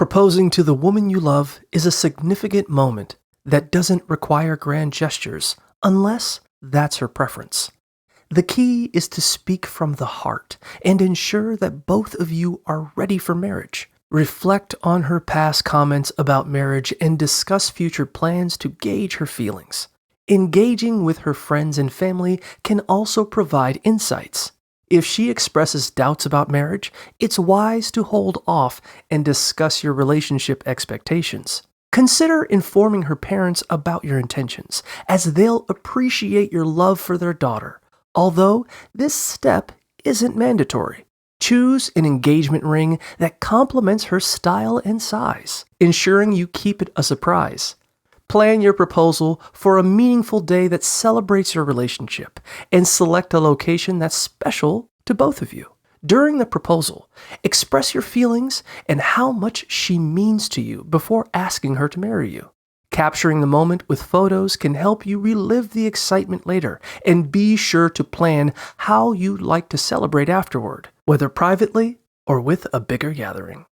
Proposing to the woman you love is a significant moment that doesn't require grand gestures, unless that's her preference. The key is to speak from the heart and ensure that both of you are ready for marriage. Reflect on her past comments about marriage and discuss future plans to gauge her feelings. Engaging with her friends and family can also provide insights. If she expresses doubts about marriage, it's wise to hold off and discuss your relationship expectations. Consider informing her parents about your intentions, as they'll appreciate your love for their daughter, although this step isn't mandatory. Choose an engagement ring that complements her style and size, ensuring you keep it a surprise. Plan your proposal for a meaningful day that celebrates your relationship, and select a location that's special to both of you. During the proposal, express your feelings and how much she means to you before asking her to marry you. Capturing the moment with photos can help you relive the excitement later, and be sure to plan how you'd like to celebrate afterward, whether privately or with a bigger gathering.